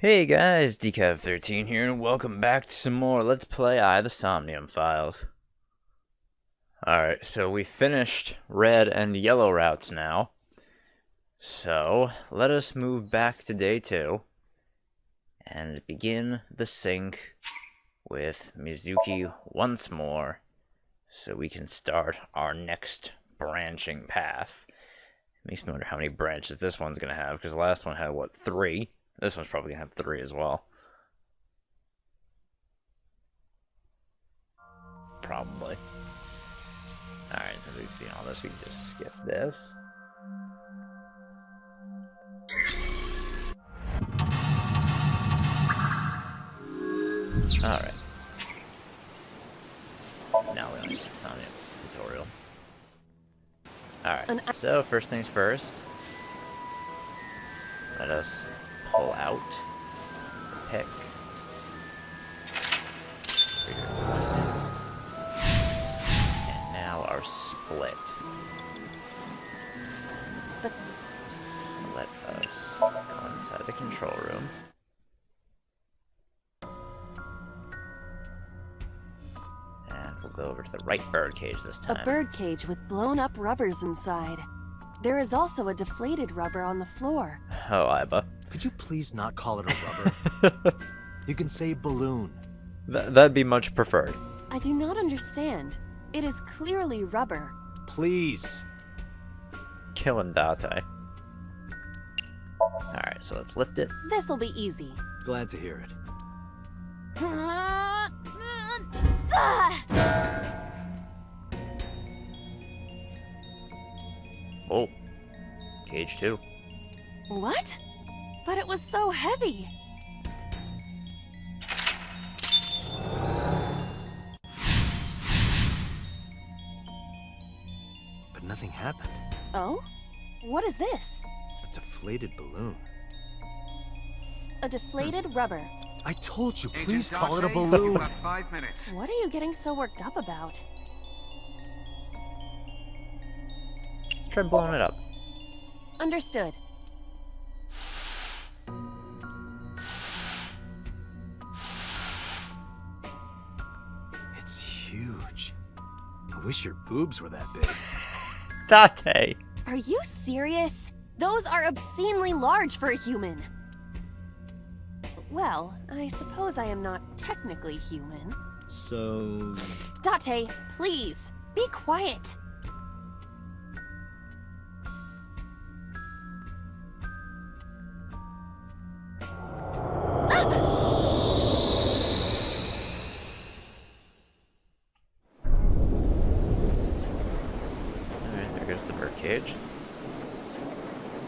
Hey guys, Decaf13 here, and welcome back to some more Let's Play the Somnium files. Alright, so we finished red and yellow routes now. So, let us move back to day 2 and begin the sync with Mizuki once more so we can start our next branching path. Makes me wonder how many branches this one's gonna have, because the last one had, what, 3? This one's probably gonna have 3 as well. Probably. Alright, since we've seen all this, we can just skip this. Alright. Now we only need the Somnium tutorial. Alright, so first things first. Let us pull out the pick. And now our split. Let us go inside the control room. And we'll go over to the right birdcage this time. A birdcage with blown-up rubbers inside. There is also a deflated rubber on the floor. Oh, Iba. Could you please not call it a rubber? You can say balloon. That'd be much preferred. I do not understand. It is clearly rubber. Please. Killing Date. Alright, so let's lift it. This'll be easy. Glad to hear it. Oh. Cage 2. What? But it was so heavy. But nothing happened. Oh? What is this? A deflated balloon. A deflated rubber. I told you, Agent please call it a Date, balloon. You've got 5 minutes. What are you getting so worked up about? Try blowing it up. Understood. It's huge. I wish your boobs were that big. Date! Are you serious? Those are obscenely large for a human. Well, I suppose I am not technically human. So... Date, please, be quiet. Alright, there goes the birdcage.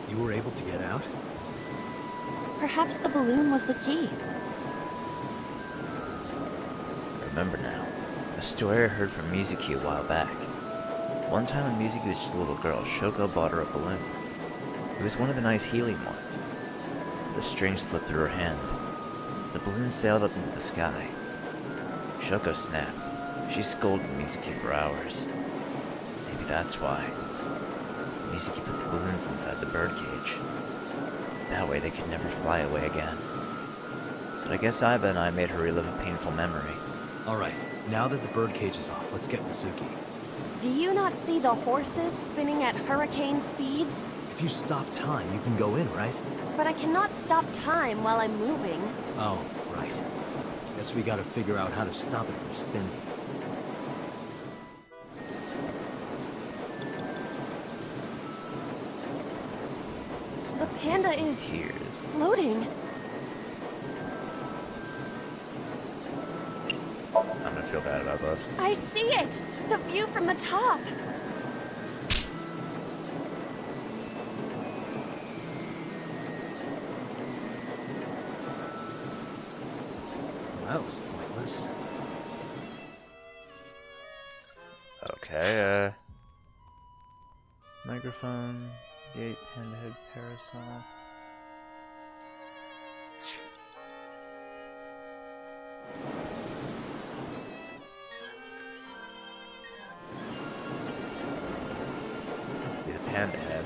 You were able to get out? Perhaps the balloon was the key. Remember now, a story I heard from Mizuki a while back. One time when Mizuki was just a little girl, Shoko bought her a balloon. It was one of the nice helium ones. The string slipped through her hand. The balloon sailed up into the sky. Shoko snapped. She scolded Mizuki for hours. Maybe that's why. Mizuki put the balloons inside the birdcage. That way they could never fly away again. But I guess Iba and I made her relive a painful memory. Alright, now that the birdcage is off, let's get Mizuki. Do you not see the horses spinning at hurricane speeds? If you stop time, you can go in, right? But I cannot stop time while I'm moving. Oh, right. Guess we gotta figure out how to stop it from spinning. The panda is Tears. floating. I'm gonna feel bad about this. I see it! The view from the top! Well, that was pointless. Okay, microphone, gate, panda head, parasol. Has to be the panda head.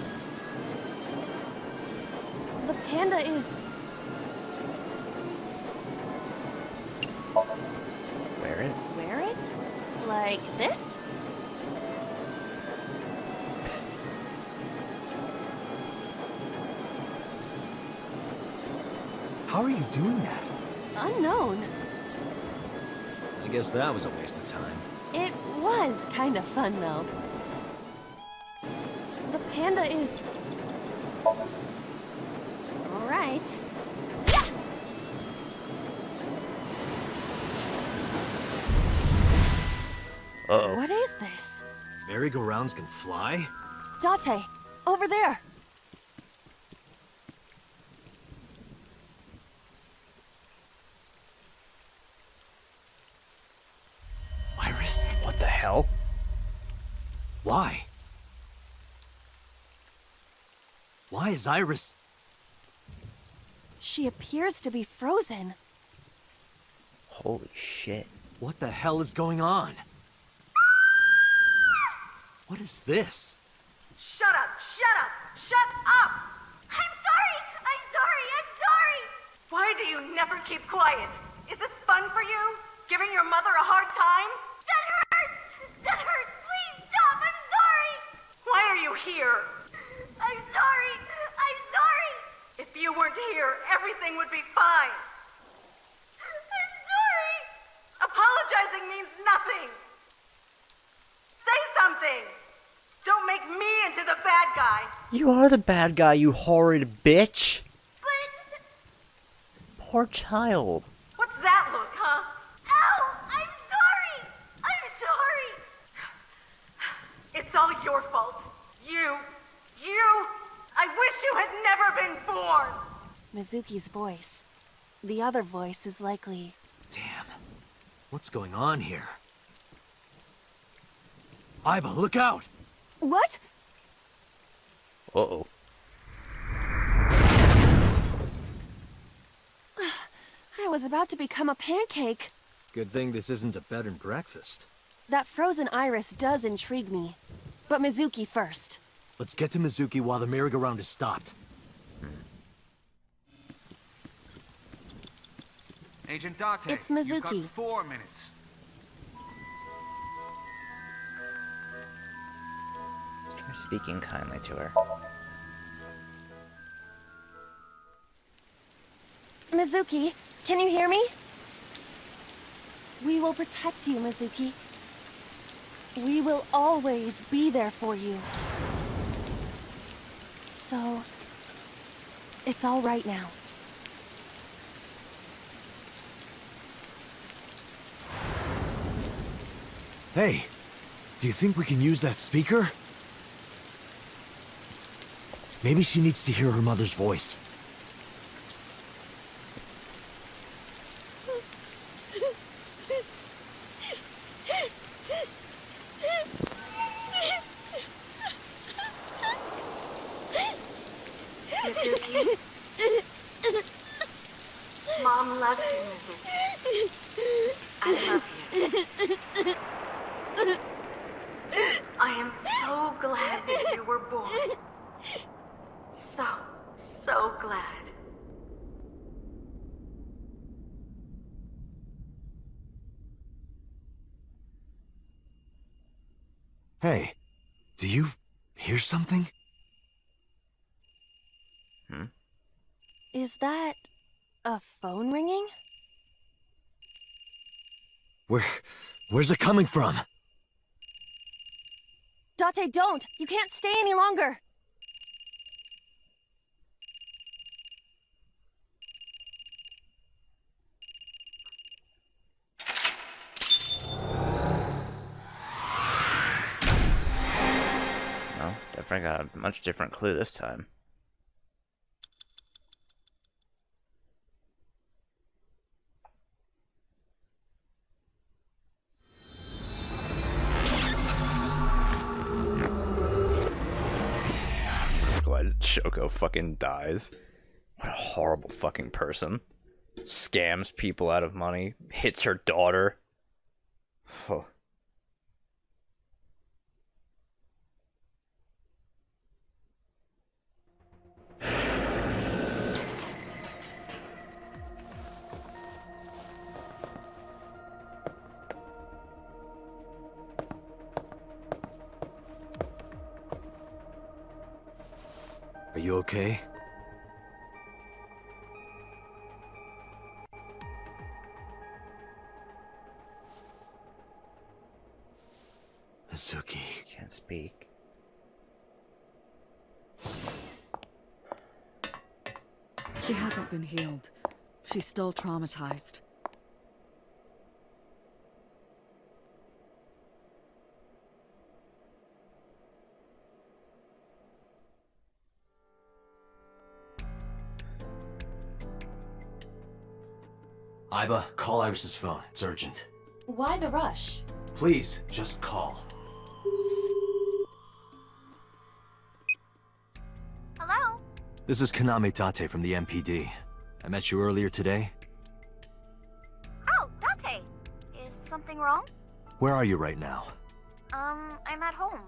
The panda is Like this? How are you doing that? Unknown. I guess that was a waste of time. It was kind of fun, though. The panda is... right. Yeah! Uh-oh. What is this? Merry-go-rounds can fly? Date, over there. Iris? What the hell? Why? Why is Iris... She appears to be frozen. Holy shit. What the hell is going on? What is this? Shut up! Shut up! Shut up! I'm sorry! I'm sorry! I'm sorry! Why do you never keep quiet? Is this fun for you? Giving your mother a hard time? That hurts! That hurts! Please stop! I'm sorry! Why are you here? I'm sorry! I'm sorry! If you weren't here, everything would be fine. I'm sorry! Apologizing means nothing! Say something! Don't make me into the bad guy! You are the bad guy, you horrid bitch! But... Poor child. what's that look, huh? Ow! I'm sorry! I'm sorry! It's all your fault. You... I wish you had never been born! Mizuki's voice. The other voice is likely... Damn. What's going on here? Aiba, look out! What? Uh-oh. I was about to become a pancake. Good thing this isn't a bed and breakfast. That frozen iris does intrigue me. But Mizuki first. Let's get to Mizuki while the merry-go-round is stopped. Agent Date, It's you've Mizuki. got 4 minutes. You're speaking kindly to her. Mizuki, can you hear me? We will protect you, Mizuki. We will always be there for you. So... it's all right now. Hey, do you think we can use that speaker? Maybe she needs to hear her mother's voice. Mizuki. Mom loves you, Mizuki. I love you. I am so glad that you were born. So glad. Hey, do you hear something? Is that... a phone ringing? Where's it coming from? Date, don't! You can't stay any longer! No, definitely got a much different clue this time. Glad Shoko fucking dies. What a horrible fucking person. Scams people out of money, hits her daughter. Huh. you okay? Mizuki. Can't speak. She hasn't been healed. She's still traumatized. Iba, call Iris's phone. It's urgent. Why the rush? Please, just call. Hello? This is Kaname Tate from the MPD. I met you earlier today. Oh, Date. Is something wrong? Where are you right now? I'm at home.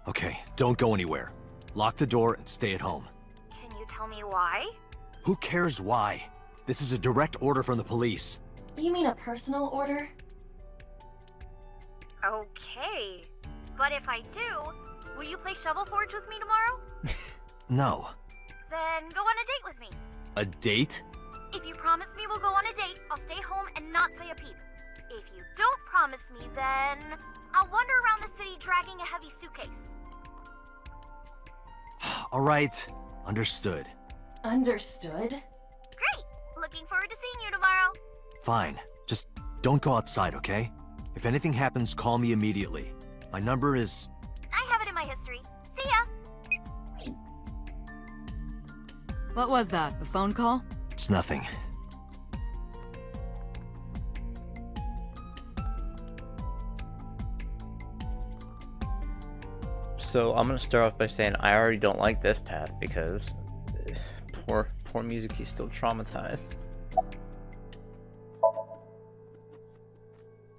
Okay, don't go anywhere. Lock the door and stay at home. Can you tell me why? Who cares why? This is a direct order from the police. You mean a personal order? Okay. But if I do, will you play Shovel Forge with me tomorrow? No. Then go on a date with me. A date? If you promise me we'll go on a date, I'll stay home and not say a peep. If you don't promise me, then I'll wander around the city dragging a heavy suitcase. Alright, understood. Understood? Great! Looking forward to seeing you tomorrow. Fine. Just don't go outside, okay? If anything happens, call me immediately. My number is... I have it in my history. See ya! What was that? A phone call? It's nothing. So I'm gonna start off by saying I already don't like this path because poor Mizuki's still traumatized.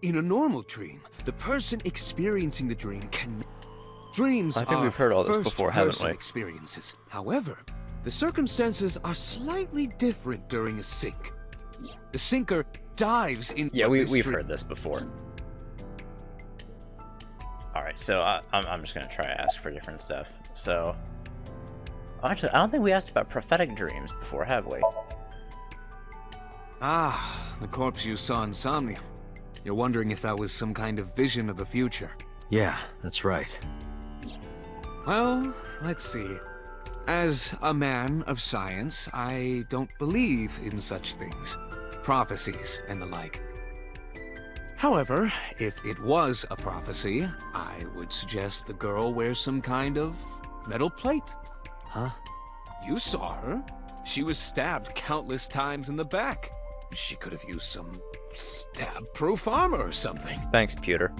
In a normal dream, the person experiencing the dream can... Dreams I think are we've heard all this before, haven't first-person we? experiences. However, the circumstances are slightly different during a sink. The sinker dives into Yeah, we've dream. heard this before. Alright, so I'm just gonna try to ask for different stuff. So, actually, I don't think we asked about prophetic dreams before, have we? Ah, the corpse you saw in Somnium. You're wondering if that was some kind of vision of the future. Yeah, that's right. Well, let's see. As a man of science, I don't believe in such things. Prophecies and the like. However, if it was a prophecy, I would suggest the girl wear some kind of metal plate. Huh? You saw her. She was stabbed countless times in the back. She could have used some stab-proof armor or something. Thanks, Pewter.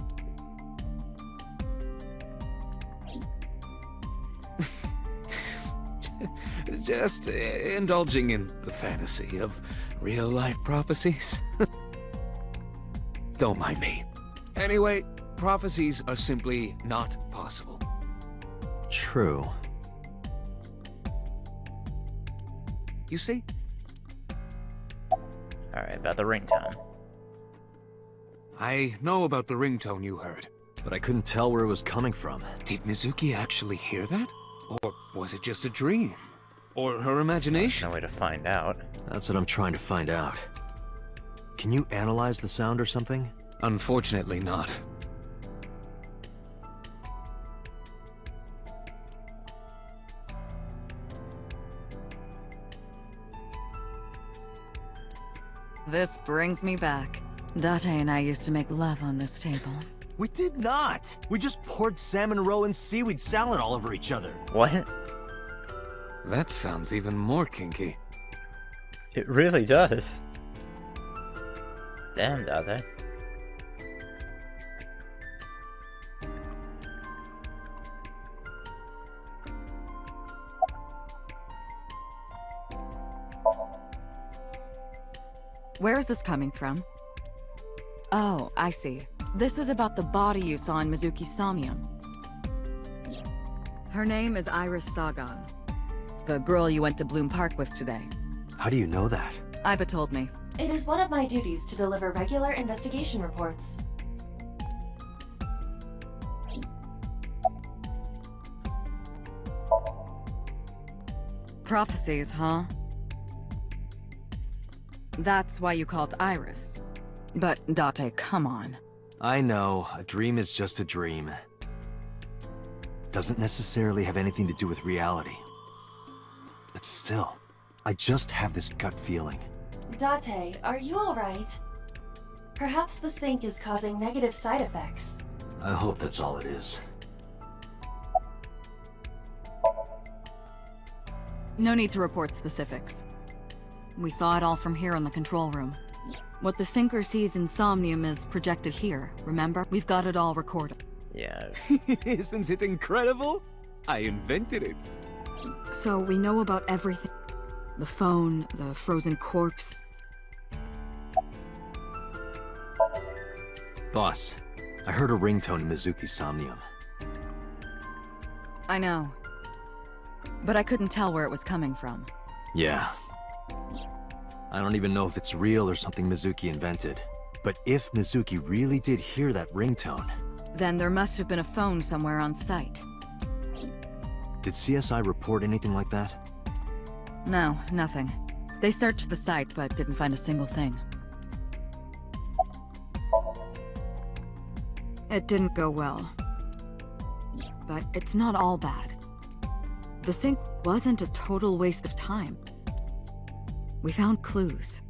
Just indulging in the fantasy of real-life prophecies. Don't mind me. Anyway, prophecies are simply not possible. True. You see? Alright, about the ringtone. I know about the ringtone you heard. But I couldn't tell where it was coming from. Did Mizuki actually hear that? Or was it just a dream? Or her imagination? No way to find out. That's what I'm trying to find out. Can you analyze the sound or something? Unfortunately not. This brings me back. Date and I used to make love on this table. We did not! We just poured salmon roe and seaweed salad all over each other. What? That sounds even more kinky. It really does. Damn, Date. Where is this coming from? Oh, I see. This is about the body you saw in Mizuki's Somnium. Her name is Iris Sagan. The girl you went to Bloom Park with today. How do you know that? Iba told me. It is one of my duties to deliver regular investigation reports. Prophecies, huh? That's why you called Iris. But, Date, come on. I know, a dream is just a dream. Doesn't necessarily have anything to do with reality. But still, I just have this gut feeling. Date, are you alright? Perhaps the sink is causing negative side effects. I hope that's all it is. No need to report specifics. We saw it all from here in the control room. What the sinker sees in Somnium is projected here, remember? We've got it all recorded. Yeah. Isn't it incredible? I invented it. So we know about everything. The phone, the frozen corpse. Boss, I heard a ringtone in Mizuki's Somnium. I know. But I couldn't tell where it was coming from. Yeah. I don't even know if it's real or something Mizuki invented. But if Mizuki really did hear that ringtone... Then there must have been a phone somewhere on site. Did CSI report anything like that? No, nothing. They searched the site, but didn't find a single thing. It didn't go well. But it's not all bad. The sink wasn't a total waste of time. We found clues.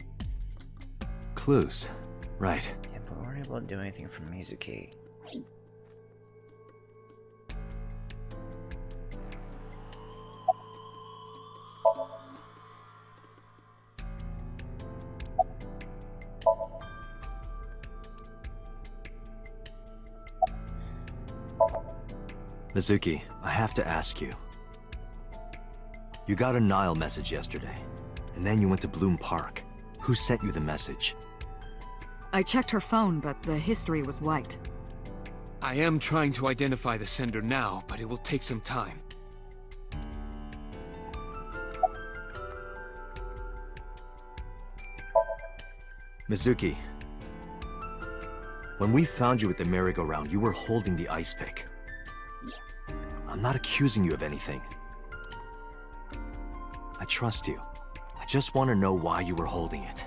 Clues. Right. Yeah, but we weren't able to do anything from Mizuki. Mizuki, I have to ask you. You got a Nile message yesterday, and then you went to Bloom Park. Who sent you the message? I checked her phone, but the history was white. I am trying to identify the sender now, but it will take some time. Mizuki, when we found you at the merry-go-round, you were holding the ice pick. I'm not accusing you of anything. I trust you. I just want to know why you were holding it.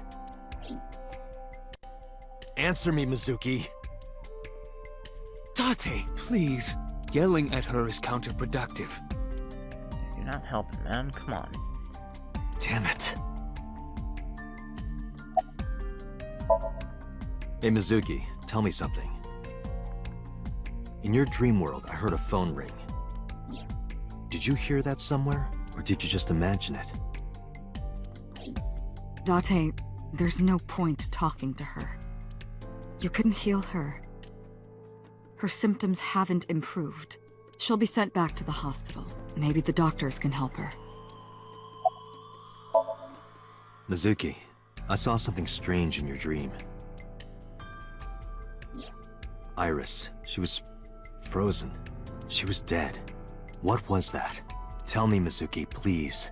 Answer me, Mizuki. Date, please. Yelling at her is counterproductive. You're not helping, man. Come on. Damn it. Hey, Mizuki, tell me something. In your dream world, I heard a phone ring. Did you hear that somewhere, or did you just imagine it? Date, there's no point talking to her. You couldn't heal her. Her symptoms haven't improved. She'll be sent back to the hospital. Maybe the doctors can help her. Mizuki, I saw something strange in your dream. Iris, she was frozen. She was dead. What was that? Tell me, Mizuki, please.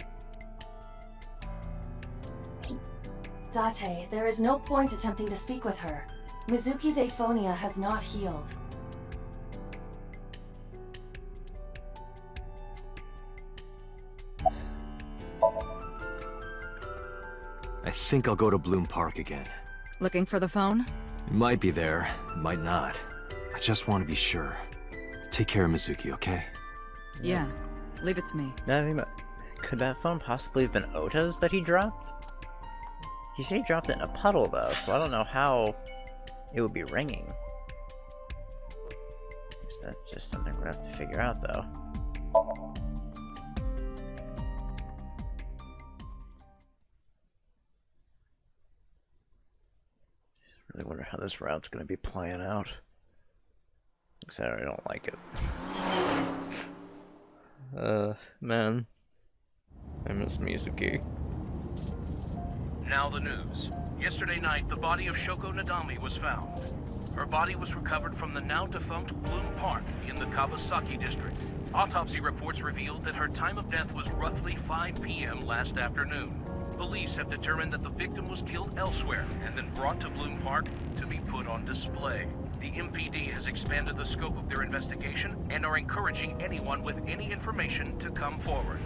Date, there is no point attempting to speak with her. Mizuki's aphonia has not healed. I think I'll go to Bloom Park again. Looking for the phone? It might be there, it might not. I just want to be sure. Take care of Mizuki, okay? Yeah. Leave it to me. Could that phone possibly have been Ota's that he dropped? He said he dropped it in a puddle, though, so I don't know how it would be ringing. Guess that's just something we're gonna have to figure out, though. Just really wonder how this route's gonna be playing out. Because I don't like it. Man. I miss Mizuki. Now the news. Yesterday night, the body of Shoko Nadami was found. Her body was recovered from the now-defunct Bloom Park in the Kawasaki district. Autopsy reports revealed that her time of death was roughly 5 p.m. last afternoon. Police have determined that the victim was killed elsewhere and then brought to Bloom Park to be put on display. The MPD has expanded the scope of their investigation and are encouraging anyone with any information to come forward.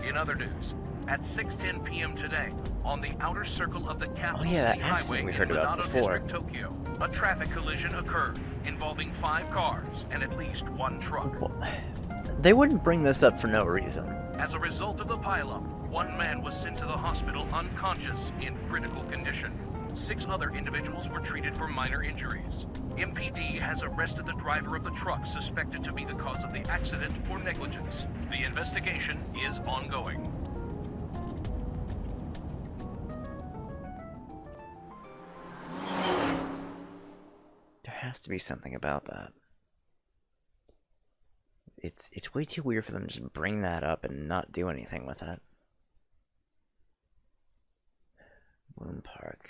In other news, at 6:10 p.m. today, on the outer circle of the capital yeah, that city accident highway we in heard about Minato before. District, Tokyo, a traffic collision occurred involving 5 cars and at least 1 truck. Well, they wouldn't bring this up for no reason. As a result of the pileup, 1 man was sent to the hospital unconscious in critical condition. 6 other individuals were treated for minor injuries. MPD has arrested the driver of the truck suspected to be the cause of the accident for negligence. The investigation is ongoing. There has to be something about that. It's way too weird for them to just bring that up and not do anything with it. Bloom Park.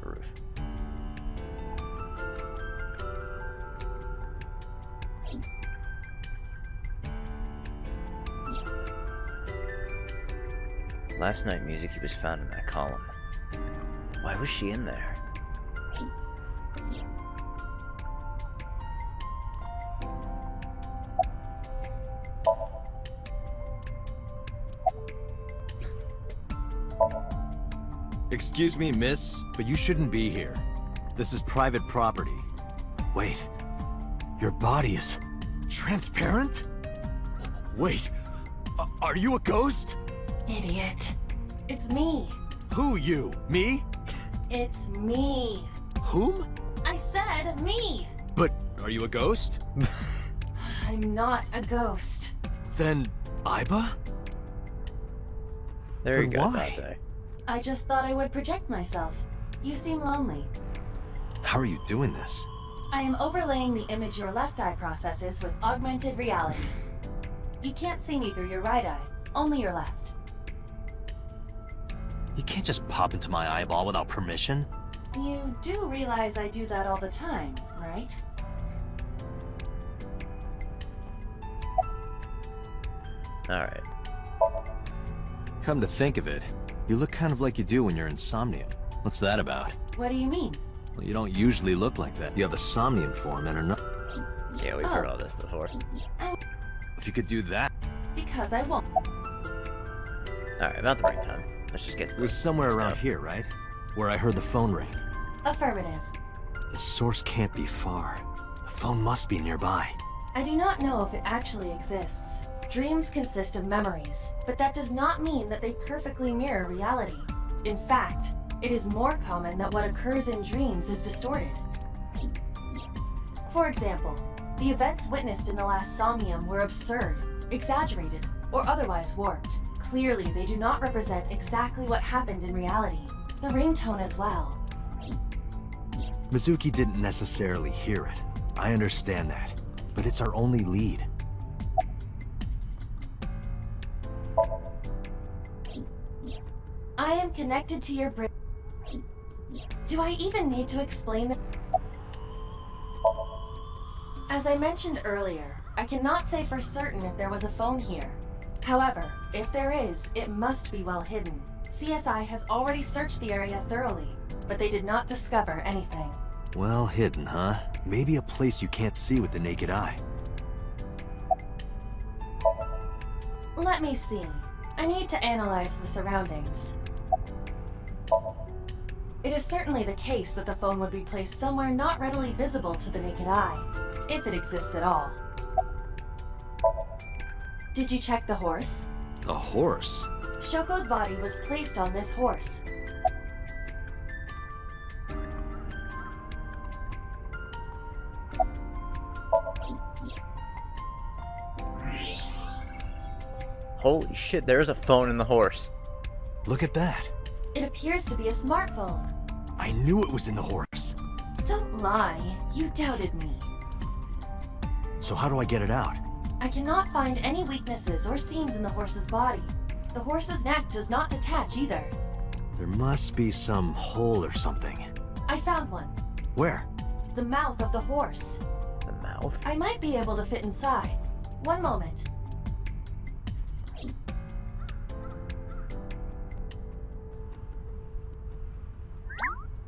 Roof. Last night, Mizuki was found in that column. Why was she in there? Excuse me, miss, but you shouldn't be here. This is private property. Wait, your body is transparent? Wait, are you a ghost? Idiot. It's me. Who you? Me? It's me. Whom? I said me. But are you a ghost? I'm not a ghost. Then Aiba? Very But good why? that day. I just thought I would project myself. You seem lonely. How are you doing this? I am overlaying the image your left eye processes with augmented reality. You can't see me through your right eye, only your left. You can't just pop into my eyeball without permission. You do realize I do that all the time, right? Alright. Come to think of it, you look kind of like you do when you're in Somnium. What's that about? What do you mean? Well, you don't usually look like that. You have a Somnium form and another. Yeah, we've heard all this before. If you could do that, Because I won't. Alright, about the break time. Let's just get to it was the somewhere stuff. around here, right? Where I heard the phone ring. Affirmative. The source can't be far. The phone must be nearby. I do not know if it actually exists. Dreams consist of memories, but that does not mean that they perfectly mirror reality. In fact, it is more common that what occurs in dreams is distorted. For example, the events witnessed in the last Somnium were absurd, exaggerated, or otherwise warped. Clearly, they do not represent exactly what happened in reality. The ringtone as well. Mizuki didn't necessarily hear it. I understand that. But it's our only lead. I am connected to your brain. Do I even need to explain that? As I mentioned earlier, I cannot say for certain if there was a phone here. However, if there is, it must be well hidden. CSI has already searched the area thoroughly, but they did not discover anything. Well hidden, huh? Maybe a place you can't see with the naked eye. Let me see. I need to analyze the surroundings. It is certainly the case that the phone would be placed somewhere not readily visible to the naked eye, if it exists at all. Did you check the horse? A horse? Shoko's body was placed on this horse. Holy shit, there's a phone in the horse. Look at that. It appears to be a smartphone. I knew it was in the horse. Don't lie. You doubted me. So how do I get it out? I cannot find any weaknesses or seams in the horse's body. The horse's neck does not detach either. There must be some hole or something. I found one. Where? The mouth of the horse. The mouth? I might be able to fit inside. One moment.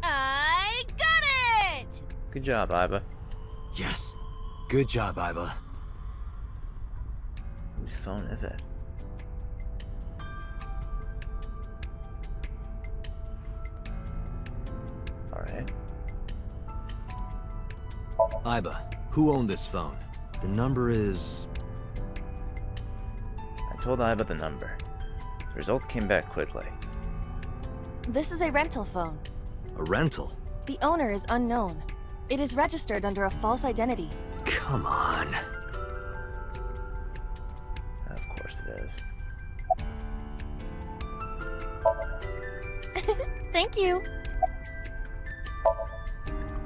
I got it! Good job, Iba. Yes. Good job, Iba. Whose phone is it? Alright. Iba, who owned this phone? The number is... I told Iba the number. The results came back quickly. This is a rental phone. a rental. The owner is unknown. It is registered under a false identity. Come on. Of course it is. Thank you.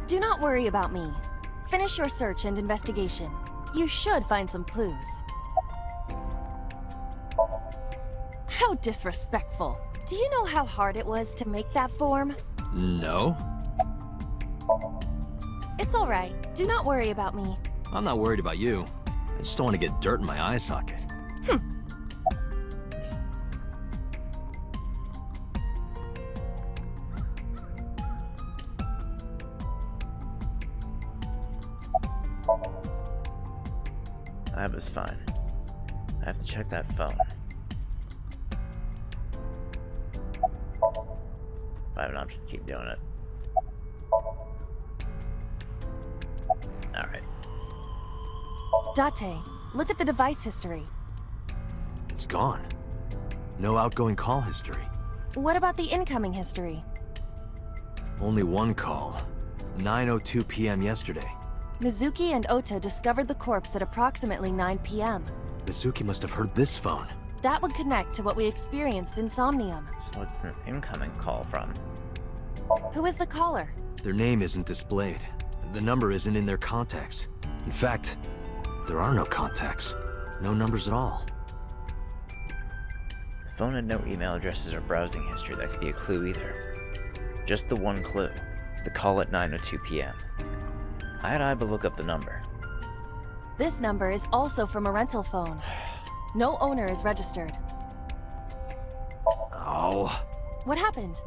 Do not worry about me. Finish your search and investigation. You should find some clues. How disrespectful. Do you know how hard it was to make that form? No. It's alright. Do not worry about me. I'm not worried about you. I just don't want to get dirt in my eye socket. That was fine. I have to check that phone. If I have an option to keep doing it. Alright. Date, look at the device history. It's gone. No outgoing call history. What about the incoming history? Only one call. 9:02 p.m. yesterday. Mizuki and Ota discovered the corpse at approximately 9 p.m. Mizuki must have heard this phone. That would connect to what we experienced in Somnium. So what's the incoming call from? Who is the caller? Their name isn't displayed. The number isn't in their contacts. In fact, there are no contacts. No numbers at all. The phone had no email addresses or browsing history that could be a clue either. Just the one clue. The call at 9:02 p.m. I had Iba look up the number. This number is also from a rental phone. No owner is registered. Oh, What happened?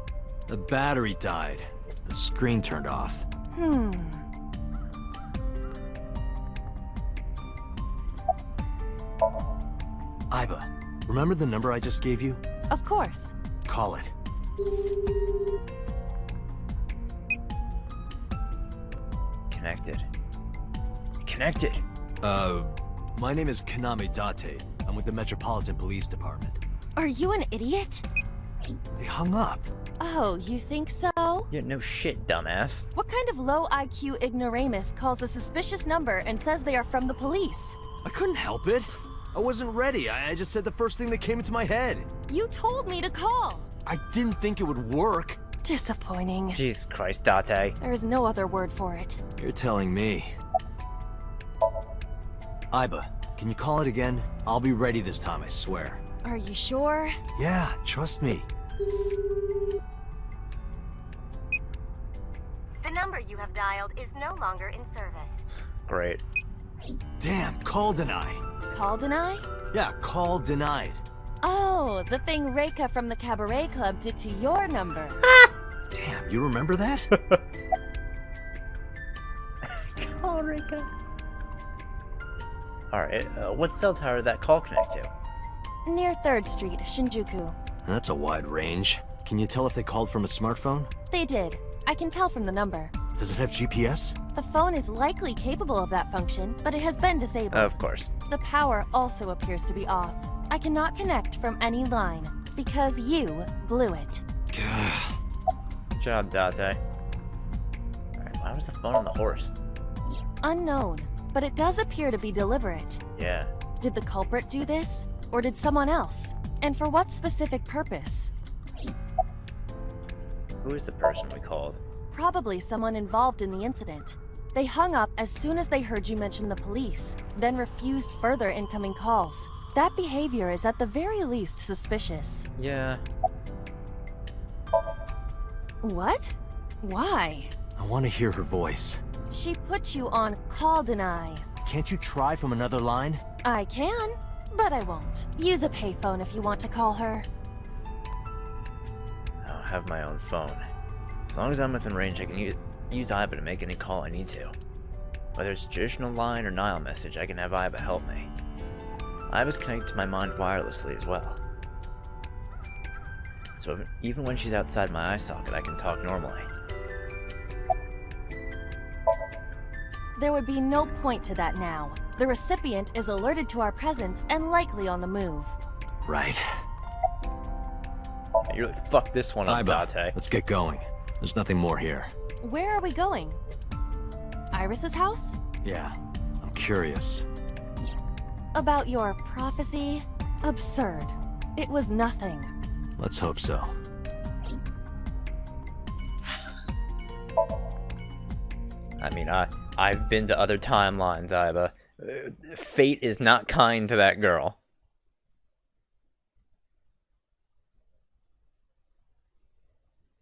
the battery died. The screen turned off. Iba, remember the number I just gave you? Of course. Call it. Connected. Connected! My name is Kaname Date. I'm with the Metropolitan Police Department. Are you an idiot? They hung up. Oh, you think so? Yeah, no shit, dumbass. What kind of low IQ ignoramus calls a suspicious number and says they are from the police? I couldn't help it. I wasn't ready. I just said the first thing that came into my head. You told me to call. I didn't think it would work. Disappointing. Jesus Christ, Date. There is no other word for it. You're telling me. Iba, can you call it again? I'll be ready this time, I swear. Are you sure? Yeah, trust me. The number you have dialed is no longer in service. Great. Damn, call deny. Call deny? Yeah, call denied. Oh, the thing Reika from the Cabaret Club did to your number. Damn, you remember that? Call Rika. Alright, what cell tower did that call connect to? Near 3rd Street, Shinjuku. That's a wide range. Can you tell if they called from a smartphone? They did. I can tell from the number. Does it have GPS? The phone is likely capable of that function, but it has been disabled. Of course. The power also appears to be off. I cannot connect from any line, because you blew it. Good job, Date. Alright, why was the phone on the horse? Unknown, but it does appear to be deliberate. Yeah. Did the culprit do this? or did someone else? And for what specific purpose? Who is the person we called? Probably someone involved in the incident. They hung up as soon as they heard you mention the police, then refused further incoming calls. That behavior is at the very least suspicious. Yeah. What? Why? I want to hear her voice. She put you on call deny. Can't you try from another line? I can, but I won't. Use a payphone if you want to call her. I'll have my own phone. As long as I'm within range, I can use Iba to make any call I need to. Whether it's traditional line or Nile message, I can have Iba help me. Iba's connected to my mind wirelessly as well. So even when she's outside my eye socket, I can talk normally. There would be no point to that now. The recipient is alerted to our presence and likely on the move. Right. You really fucked this one up, Iba, Date. let's get going. There's nothing more here. Where are we going? Iris's house? Yeah, I'm curious. About your prophecy? Absurd. It was nothing. Let's hope so. I mean, I've been to other timelines, Iba. Fate is not kind to that girl.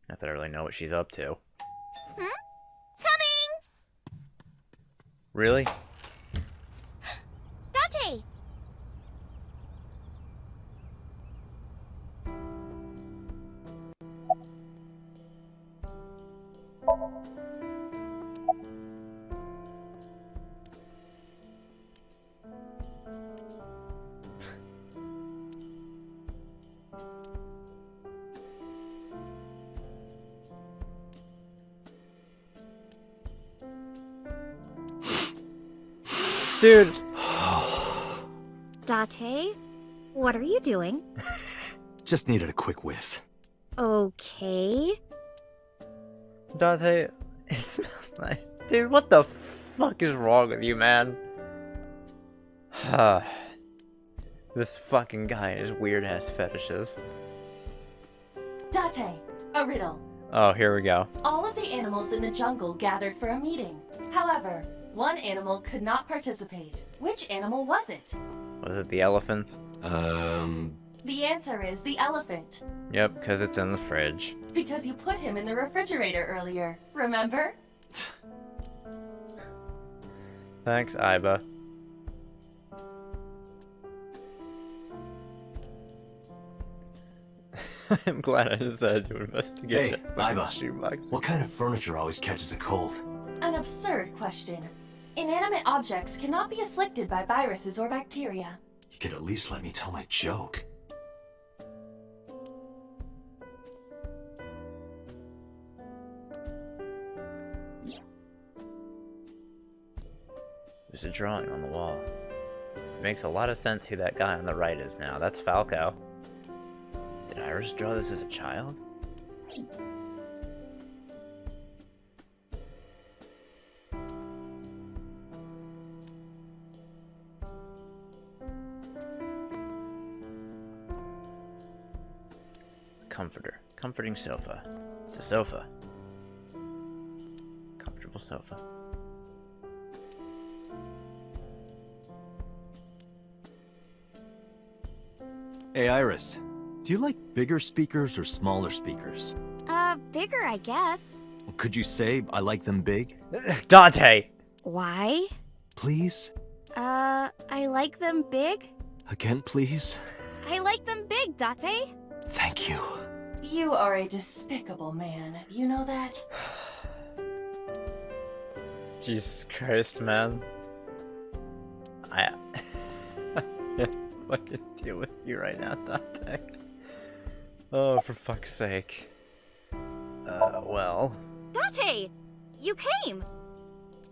Not that I really know what she's up to. Coming! Really? Date! Dude! Date? What are you doing? Just needed a quick whiff. Okay. Date, it smells nice. Dude, what the fuck is wrong with you, man? This fucking guy and his weird ass fetishes. Date, a riddle. Oh, here we go. All of the animals in the jungle gathered for a meeting. However, one animal could not participate. Which animal was it? Was it the elephant? The answer is the elephant. Yep, because it's in the fridge. Because you put him in the refrigerator earlier, remember? Thanks, Iba. I'm glad I decided to investigate Hey, it. Iba. Shoebox. What kind of furniture always catches a cold? An absurd question. Inanimate objects cannot be afflicted by viruses or bacteria. You could at least let me tell my joke. There's a drawing on the wall. It makes a lot of sense who that guy on the right is now. That's Falco. Did Iris draw this as a child? Comforter. Comforting sofa. It's a sofa. Comfortable sofa. Hey, Iris. Do you like bigger speakers or smaller speakers? Bigger, I guess. Could you say I like them big? Dante! Why? Please? I like them big. Again, please? I like them big, Date. Thank you. You are a despicable man, you know that? Jesus Christ, man. I can't fucking deal with you right now, Dante. Oh, for fuck's sake. Well. Date! You came!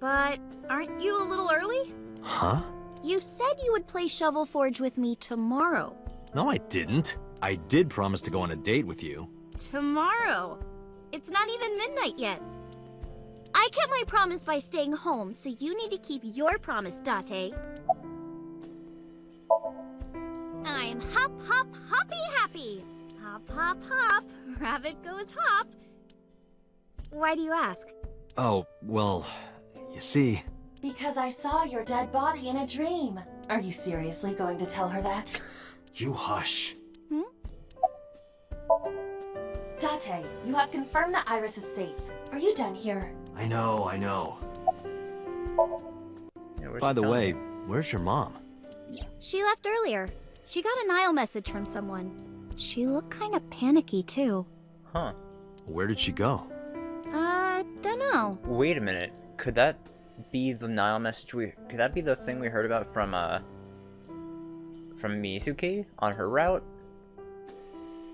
But aren't you a little early? Huh? You said you would play Shovel Forge with me tomorrow. No, I didn't. I did promise to go on a date with you. Tomorrow? It's not even midnight yet. I kept my promise by staying home, so you need to keep your promise, Date. I'm Hop, hop, hop. Rabbit goes hop. Why do you ask? Oh, well, you see... Because I saw your dead body in a dream. Are you seriously going to tell her that? You hush. Date, you have confirmed that Iris is safe. Are you done here? I know. Yeah, where'd By you the come way, from? where's your mom? She left earlier. She got a Nile message from someone. She looked kind of panicky, too. Huh. Where did she go? Dunno. Wait a minute. Could that be the Nile message could that be the thing we heard about from Mizuki on her route?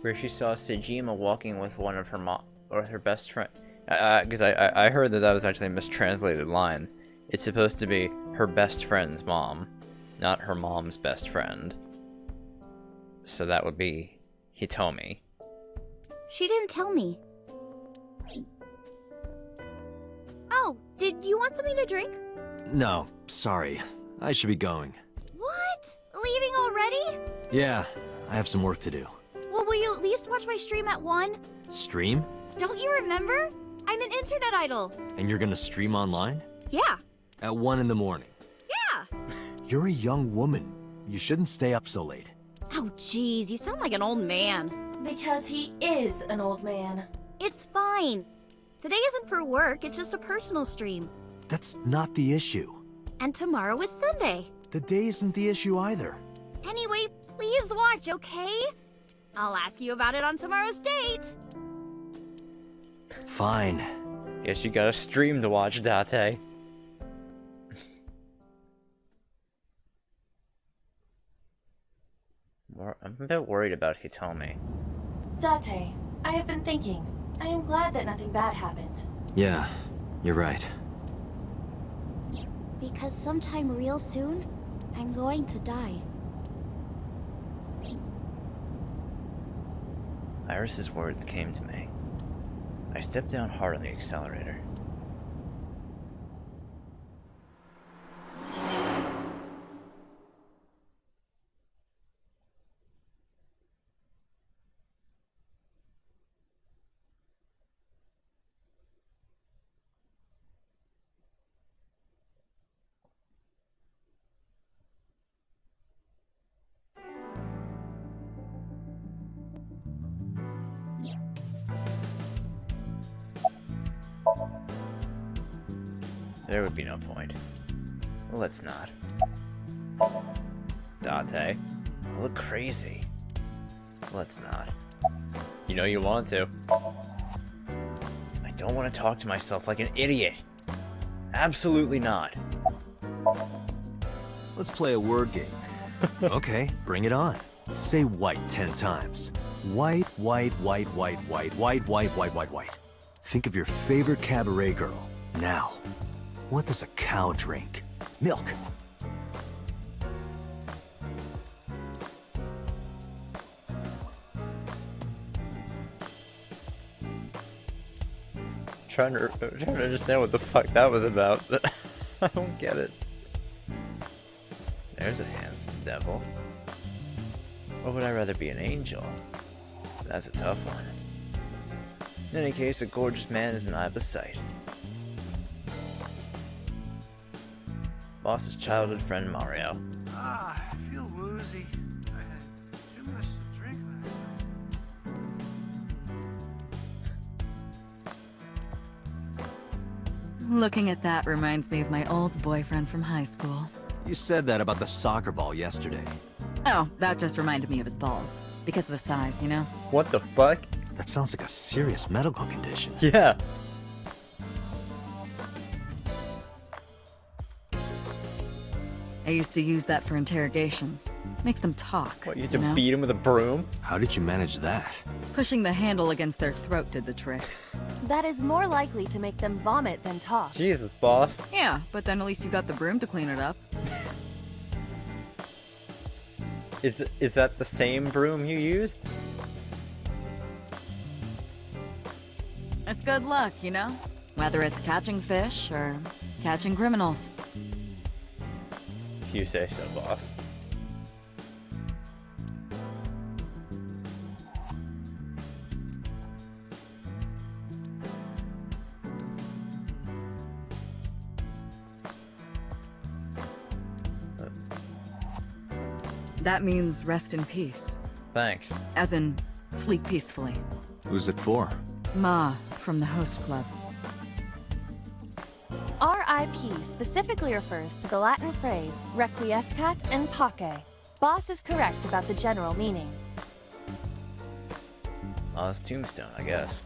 Where she saw Sejima walking with one of her best friend. Because I heard that was actually a mistranslated line. It's supposed to be her best friend's mom, not her mom's best friend. So that would be Hitomi. She didn't tell me. Oh, did you want something to drink? No, sorry. I should be going. What? Leaving already? Yeah, I have some work to do. Well, will you at least watch my stream at 1? Stream? Don't you remember? I'm an internet idol. And you're gonna stream online? Yeah. At 1 in the morning. Yeah. You're a young woman. You shouldn't stay up so late. Oh, jeez, you sound like an old man. Because he is an old man. It's fine. Today isn't for work, it's just a personal stream. That's not the issue. And tomorrow is Sunday. The day isn't the issue either. Anyway, please watch, okay? I'll ask you about it on tomorrow's date. Fine. Guess you got a stream to watch, Date. I'm a bit worried about Hitomi. Date, I have been thinking. I am glad that nothing bad happened. Yeah, you're right. Because sometime real soon, I'm going to die. Iris's words came to me. I stepped down hard on the accelerator. There would be no point. Let's not. Date, you look crazy. Let's not. You know you want to. I don't want to talk to myself like an idiot. Absolutely not. Let's play a word game. Okay, bring it on. Say white 10 times. White, white, white, white, white, white, white, white, white, white. Think of your favorite cabaret girl. Now, what does a cow drink? Milk. Trying to understand what the fuck that was about. I don't get it. There's a handsome devil. Or would I rather be an angel? That's a tough one. In any case, a gorgeous man is an eye of the sight. Boss's childhood friend Mario. I feel woozy. I had too much to drink last night. Looking at that reminds me of my old boyfriend from high school. You said that about the soccer ball yesterday. Oh, that just reminded me of his balls. Because of the size, you know? What the fuck? That sounds like a serious medical condition. Yeah. I used to use that for interrogations. Makes them talk. What, you had to know? beat him with a broom? How did you manage that? Pushing the handle against their throat did the trick. That is more likely to make them vomit than talk. Jesus, boss. Yeah, but then at least you got the broom to clean it up. Is that the same broom you used? It's good luck, you know? Whether it's catching fish or catching criminals. If you say so, boss. That means rest in peace. Thanks. As in, sleep peacefully. Who's it for? Ma, from the host club. RIP specifically refers to the Latin phrase requiescat in pace. Boss is correct about the general meaning. Oh, it's Tombstone, I guess.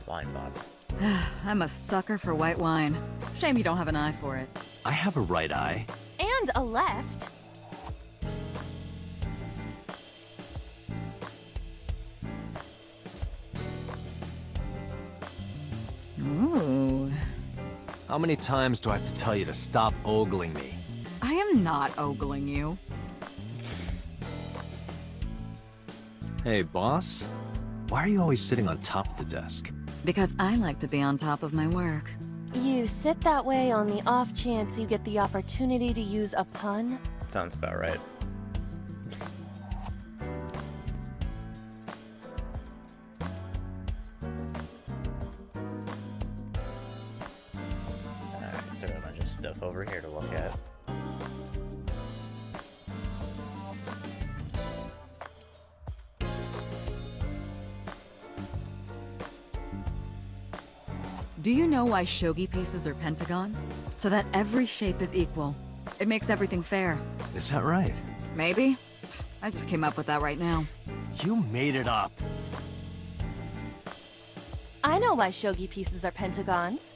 Wine bottle. I'm a sucker for white wine. Shame you don't have an eye for it. I have a right eye. And a left. Ooh. How many times do I have to tell you to stop ogling me? I am not ogling you. Hey, boss? Why are you always sitting on top of the desk? Because I like to be on top of my work. You sit that way on the off chance you get the opportunity to use a pun? Sounds about right. Alright, so a bunch of stuff over here to look at. Do you know why shogi pieces are pentagons? So that every shape is equal. It makes everything fair. Is that right? Maybe? I just came up with that right now. You made it up. I know why shogi pieces are pentagons.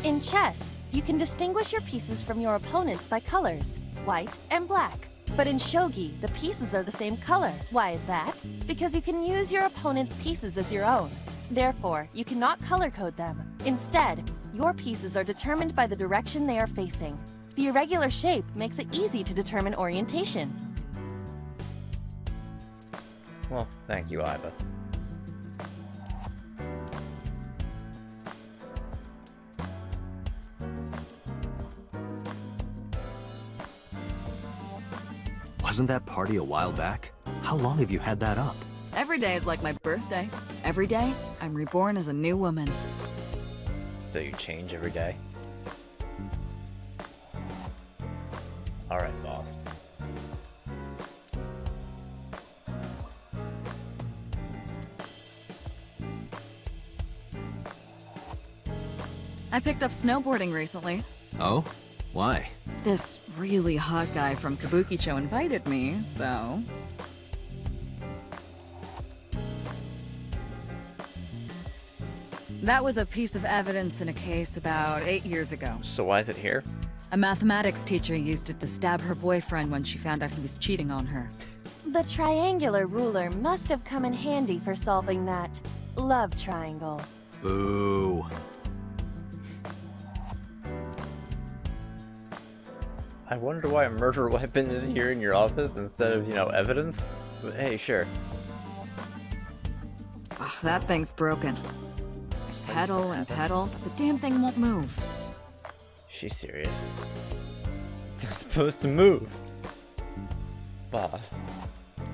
In chess, you can distinguish your pieces from your opponents by colors, white and black. But in shogi, the pieces are the same color. Why is that? Because you can use your opponent's pieces as your own. Therefore, you cannot color code them. Instead, your pieces are determined by the direction they are facing. The irregular shape makes it easy to determine orientation. Well, thank you, Iva. Wasn't that party a while back? How long have you had that up? Every day is like my birthday. Every day, I'm reborn as a new woman. So you change every day? Alright, boss. I picked up snowboarding recently. Oh? Why? This really hot guy from Kabukicho invited me, so... That was a piece of evidence in a case about 8 years ago. So why is it here? A mathematics teacher used it to stab her boyfriend when she found out he was cheating on her. The triangular ruler must have come in handy for solving that love triangle. Boo. I wonder why a murder weapon is here in your office instead of, you know, evidence? But hey, sure. Ugh, that thing's broken. I pedal and pedal, but the damn thing won't move. She's serious. It's not supposed to move. Boss.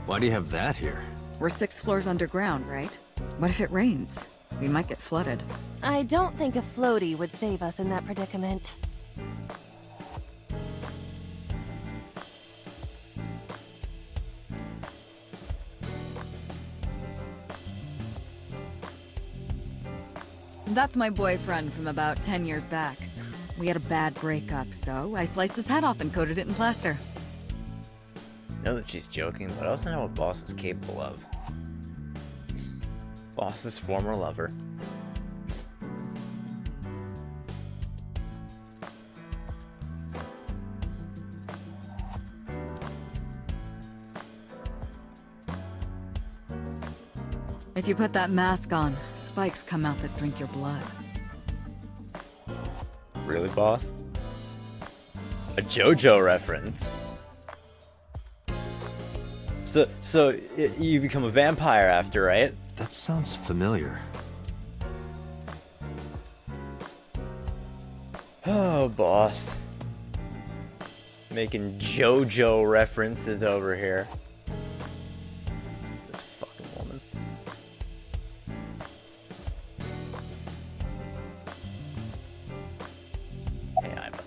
Why do you have that here? We're 6 floors underground, right? What if it rains? We might get flooded. I don't think a floaty would save us in that predicament. That's my boyfriend from about 10 years back. We had a bad breakup, so I sliced his head off and coated it in plaster. I know that she's joking, but I also know what Boss is capable of. Boss's former lover. If you put that mask on, spikes come out that drink your blood. Really, Boss? A JoJo reference. So you become a vampire after, right? That sounds familiar. Oh, Boss. Making JoJo references over here. This fucking woman. Hey, Iva.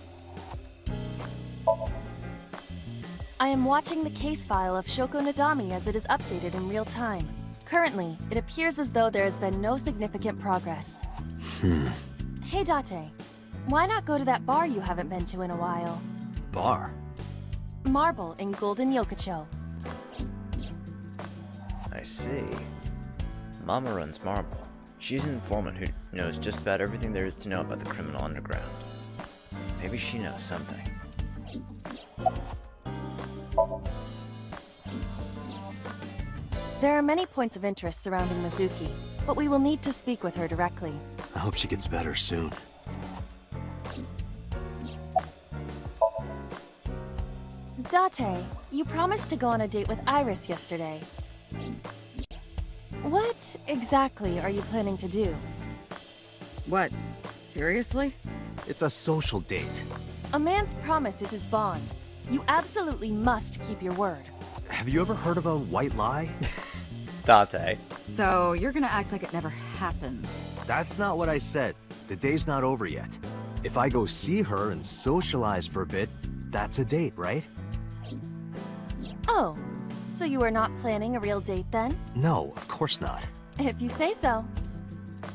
I am watching the case file of Shoko Nadami as it is updated in real time. Currently, it appears as though there has been no significant progress. Hey Date, why not go to that bar you haven't been to in a while? Bar? Marble in Golden Yokocho. I see. Mama runs Marble. She's an informant who knows just about everything there is to know about the criminal underground. Maybe she knows something. There are many points of interest surrounding Mizuki, but we will need to speak with her directly. I hope she gets better soon. Date, you promised to go on a date with Iris yesterday. What exactly are you planning to do? What? Seriously? It's a social date. A man's promise is his bond. You absolutely must keep your word. Have you ever heard of a white lie? Date. So, you're gonna act like it never happened. That's not what I said. The day's not over yet. If I go see her and socialize for a bit, that's a date, right? Oh, so you are not planning a real date then? No, of course not. If you say so.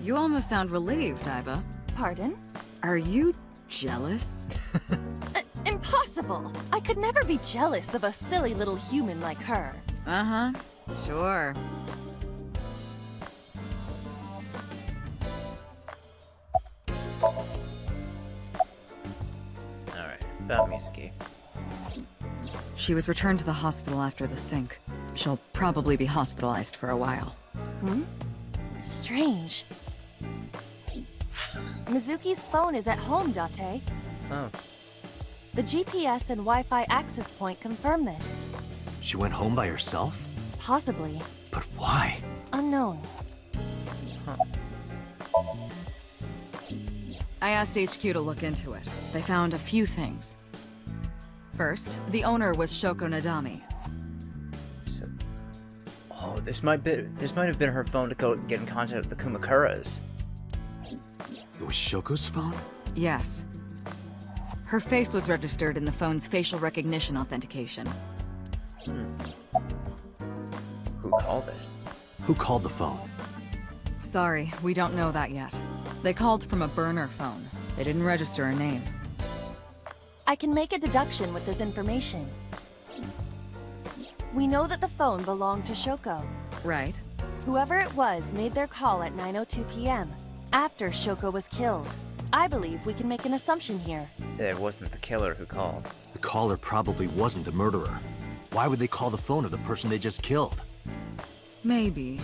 You almost sound relieved, Iba. Pardon? Are you jealous? Impossible! I could never be jealous of a silly little human like her. Uh-huh. Sure. Alright, about Mizuki. She was returned to the hospital after the sync. She'll probably be hospitalized for a while. Strange. Mizuki's phone is at home, Date. Oh. The GPS and Wi-Fi access point confirm this. She went home by herself? Possibly. But why? Unknown. I asked HQ to look into it. They found a few things. First, the owner was Shoko Nadami. So, oh, this might have been her phone to go get in contact with the Kumakuras. It was Shoko's phone? Yes. Her face was registered in the phone's facial recognition authentication. Who called it? Who called the phone? Sorry, we don't know that yet. They called from a burner phone. They didn't register a name. I can make a deduction with this information. We know that the phone belonged to Shoko. Right. Whoever it was made their call at 9:02 p.m. after Shoko was killed. I believe we can make an assumption here. It wasn't the killer who called. The caller probably wasn't the murderer. Why would they call the phone of the person they just killed? Maybe.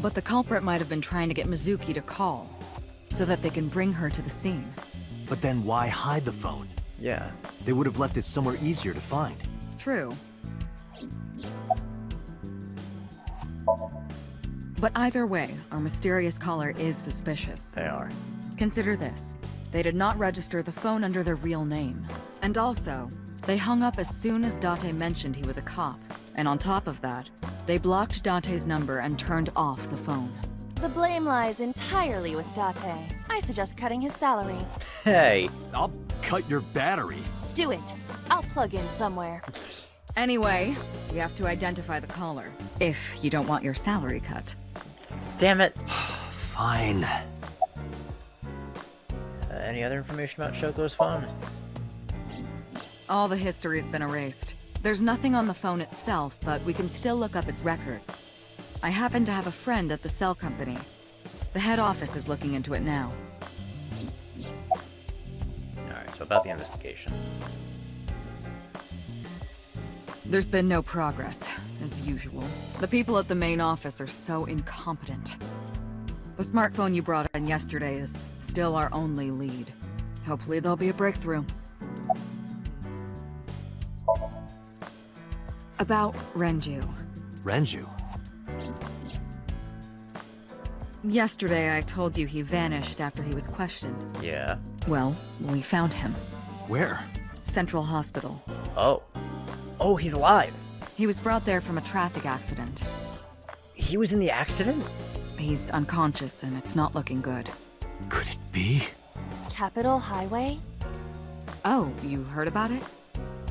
But the culprit might have been trying to get Mizuki to call, so that they can bring her to the scene. But then why hide the phone? Yeah. They would have left it somewhere easier to find. True. But either way, our mysterious caller is suspicious. They are. Consider this. They did not register the phone under their real name. And also, they hung up as soon as Date mentioned he was a cop. And on top of that, they blocked Date's number and turned off the phone. The blame lies entirely with Date. I suggest cutting his salary. Hey! I'll cut your battery. Do it. I'll plug in somewhere. Anyway, we have to identify the caller, if you don't want your salary cut. Damn it! Fine. Any other information about Shoko's phone? All the history's been erased. There's nothing on the phone itself, but we can still look up its records. I happen to have a friend at the cell company. The head office is looking into it now. Alright, so about the investigation. There's been no progress, as usual. The people at the main office are so incompetent. The smartphone you brought in yesterday is still our only lead. Hopefully there'll be a breakthrough. About Renju. Renju? Yesterday I told you he vanished after he was questioned. Yeah. Well, we found him. Where? Central Hospital. Oh. Oh, he's alive! He was brought there from a traffic accident. He was in the accident? He's unconscious and it's not looking good. Could it be? Capitol Highway? Oh, you heard about it?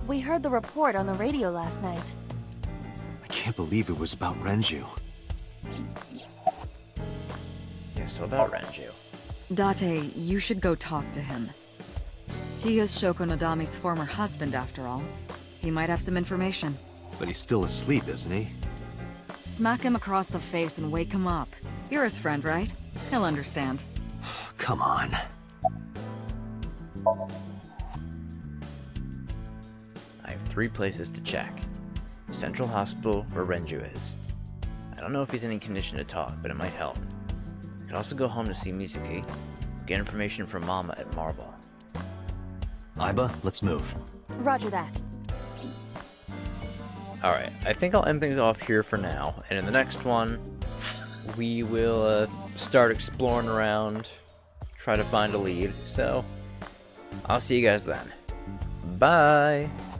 We heard the report on the radio last night. I can't believe it was about Renju. Yeah, so about Renju. Date, you should go talk to him. He is Shoko Nadami's former husband, after all. He might have some information. But he's still asleep, isn't he? Smack him across the face and wake him up. You're his friend, right? He'll understand. Come on. I have 3 places to check. Central Hospital, where Renju is. I don't know if he's in any condition to talk, but it might help. I could also go home to see Mizuki, get information from Mama at Marble. Aiba, let's move. Roger that. Alright, I think I'll end things off here for now, and in the next one, we will start exploring around, try to find a lead, so I'll see you guys then. Bye!